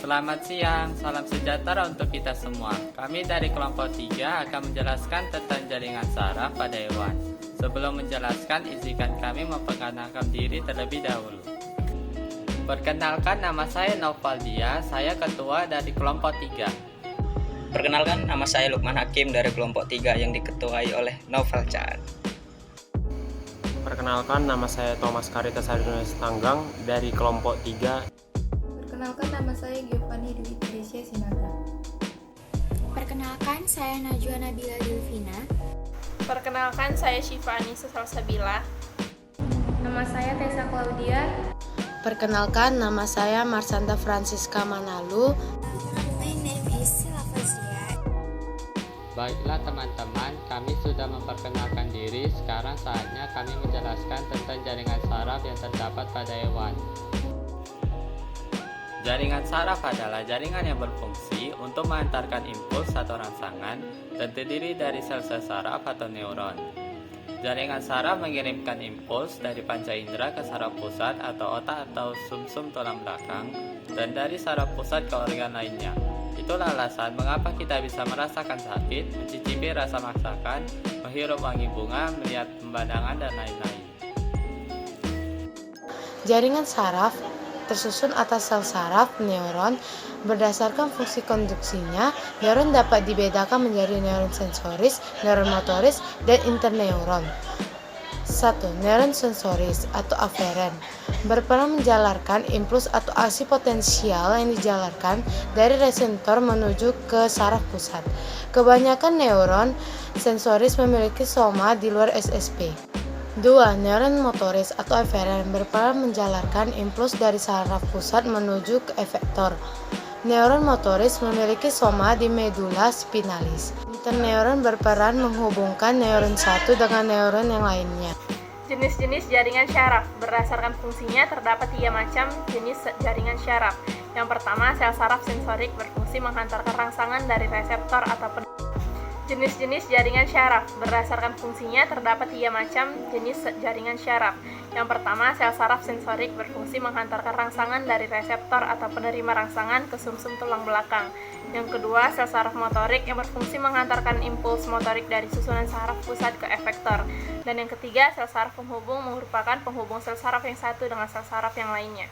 Selamat siang, salam sejahtera untuk kita semua. Kami dari kelompok 3 akan menjelaskan tentang jaringan saraf pada hewan. Sebelum menjelaskan, izinkan kami memperkenalkan diri terlebih dahulu. Perkenalkan, nama saya Novaldia, saya ketua dari kelompok 3. Perkenalkan, nama saya Lukman Hakim dari kelompok 3 yang diketuai oleh Novel Chan. Perkenalkan, nama saya Thomas Karita Sardunas Tanggang dari kelompok 3. Perkenalkan, nama saya Giovanni Dwi Tresya Sinaga. Perkenalkan, saya Najwa Nabila Delvina. Perkenalkan, saya Syifa Anissa Salsabila. Nama saya Tessa Claudia. Perkenalkan, nama saya Marsanda Francisca Manalu. My name is Sila Fazia. Baiklah teman-teman, kami sudah memperkenalkan diri. Sekarang saatnya kami menjelaskan tentang jaringan saraf yang terdapat pada hewan. Jaringan saraf adalah jaringan yang berfungsi untuk mengantarkan impuls atau rangsangan dan terdiri dari sel-sel saraf atau neuron. Jaringan saraf mengirimkan impuls dari panca indera ke saraf pusat atau otak atau sumsum tulang belakang dan dari saraf pusat ke organ lainnya. Itulah alasan mengapa kita bisa merasakan sakit, mencicipi rasa masakan, menghirup wangi bunga, melihat pemandangan, dan lain-lain. Jaringan saraf tersusun atas sel saraf, neuron. Berdasarkan fungsi konduksinya, neuron dapat dibedakan menjadi neuron sensoris, neuron motoris, dan interneuron. 1. Neuron sensoris atau aferen berperan menjalarkan impuls atau aksi potensial yang dijalarkan dari reseptor menuju ke saraf pusat. Kebanyakan neuron sensoris memiliki soma di luar SSP. 2. Neuron motoris atau eferen berperan menjalarkan impuls dari saraf pusat menuju ke efektor. Neuron motoris memiliki soma di medula spinalis. Interneuron berperan menghubungkan neuron satu dengan neuron yang lainnya. Jenis-jenis jaringan syaraf. Berdasarkan fungsinya terdapat 3 macam jenis jaringan syaraf. Yang pertama, sel saraf sensorik berfungsi menghantarkan rangsangan dari reseptor atau Jenis-jenis jaringan syaraf. Berdasarkan fungsinya terdapat 3 macam jenis jaringan syaraf. Yang pertama, sel saraf sensorik berfungsi menghantarkan rangsangan dari reseptor atau penerima rangsangan ke sumsum tulang belakang. Yang kedua, sel saraf motorik yang berfungsi menghantarkan impuls motorik dari susunan saraf pusat ke efektor. Dan yang ketiga, sel saraf penghubung merupakan penghubung sel saraf yang satu dengan sel saraf yang lainnya.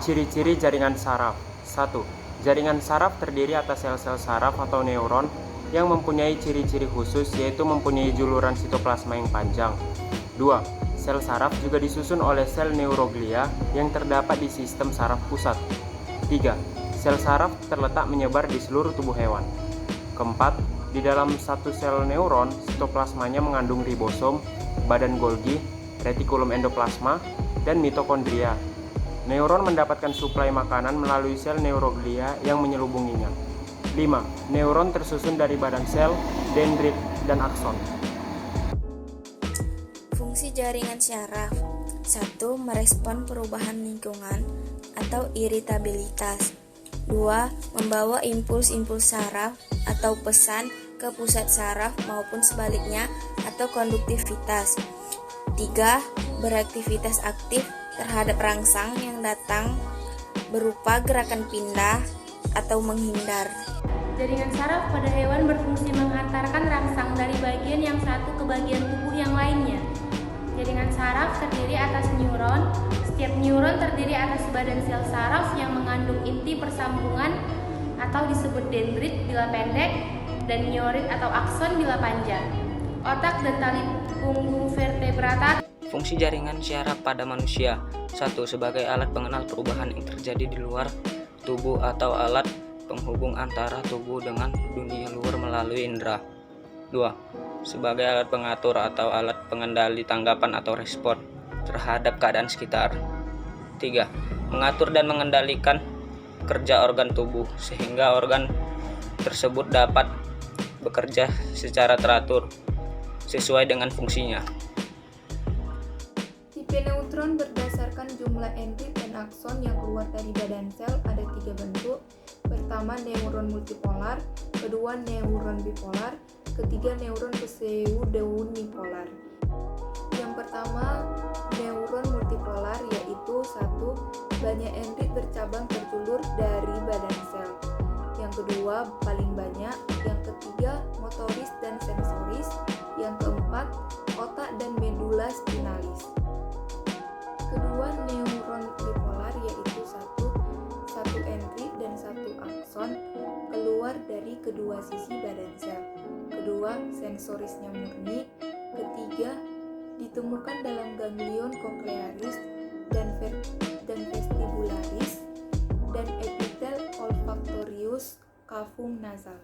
Ciri-ciri jaringan saraf. 1. Jaringan saraf terdiri atas sel-sel saraf atau neuron yang mempunyai ciri-ciri khusus, yaitu mempunyai juluran sitoplasma yang panjang. 2. Sel saraf juga disusun oleh sel neuroglia yang terdapat di sistem saraf pusat. 3. Sel saraf terletak menyebar di seluruh tubuh hewan. Keempat, di dalam satu sel neuron, sitoplasmanya mengandung ribosom, badan Golgi, retikulum endoplasma, dan mitokondria. Neuron mendapatkan suplai makanan melalui sel neuroglia yang menyelubunginya. 5. Neuron tersusun dari badan sel, dendrit, dan akson. Fungsi jaringan syaraf. 1. Merespon perubahan lingkungan atau iritabilitas. 2. Membawa impuls-impuls saraf atau pesan ke pusat saraf maupun sebaliknya atau konduktivitas. 3. Beraktivitas aktif terhadap rangsang yang datang berupa gerakan pindah atau menghindar. Jaringan saraf pada hewan berfungsi menghantarkan rangsang dari bagian yang satu ke bagian tubuh yang lainnya. Jaringan saraf terdiri atas neuron. Setiap neuron terdiri atas badan sel saraf yang mengandung inti persambungan atau disebut dendrit bila pendek dan niorit atau akson bila panjang. Otak dan tali punggung vertebrata. Fungsi jaringan syaraf pada manusia. 1. Sebagai alat pengenal perubahan yang terjadi di luar tubuh atau alat penghubung antara tubuh dengan dunia luar melalui indera. 2. Sebagai alat pengatur atau alat pengendali tanggapan atau respon terhadap keadaan sekitar. 3. Mengatur dan mengendalikan kerja organ tubuh sehingga organ tersebut dapat bekerja secara teratur sesuai dengan fungsinya. Tipe neutron berdasarkan jumlah dendrit dan akson yang keluar dari badan sel ada 3 bentuk. Pertama, neuron multipolar. Kedua, neuron bipolar. Ketiga, neuron pseudounipolar. Yang pertama, neuron banyak dendrit bercabang terjulur dari badan sel. Yang kedua, paling banyak. Yang ketiga, motoris dan sensoris. Yang keempat, otak dan medula spinalis. Kedua, neuron bipolar yaitu satu dendrit dan satu akson keluar dari kedua sisi badan sel. Kedua, sensorisnya murni. Ketiga, ditemukan dalam ganglion koklearis dan vestibularis dan epitel olfaktorius cavum nasal.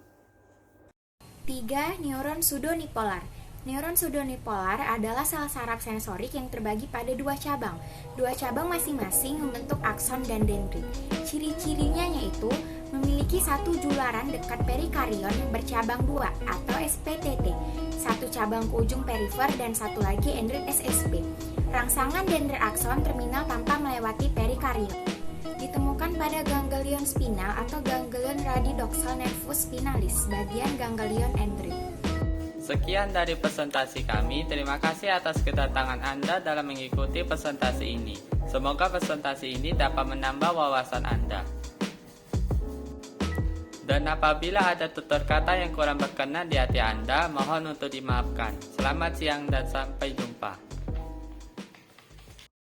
3. Neuron pseudonipolar. Neuron pseudonipolar adalah sel saraf sensorik yang terbagi pada dua cabang. Dua cabang masing-masing membentuk akson dan dendrit. Ciri-cirinya yaitu memiliki satu jularan dekat perikarion yang bercabang dua atau SPTT, satu cabang ke ujung perifer dan satu lagi dendrit SSP. Rangsangan dendrit akson terminal tanpa melewati perikarion. Ditemukan pada ganglion spinal atau ganglion radidorsal nervus spinalis, bagian ganglion dendrit. Sekian dari presentasi kami. Terima kasih atas kedatangan Anda dalam mengikuti presentasi ini. Semoga presentasi ini dapat menambah wawasan Anda. Dan apabila ada tutur kata yang kurang berkenan di hati Anda, mohon untuk dimaafkan. Selamat siang dan sampai jumpa.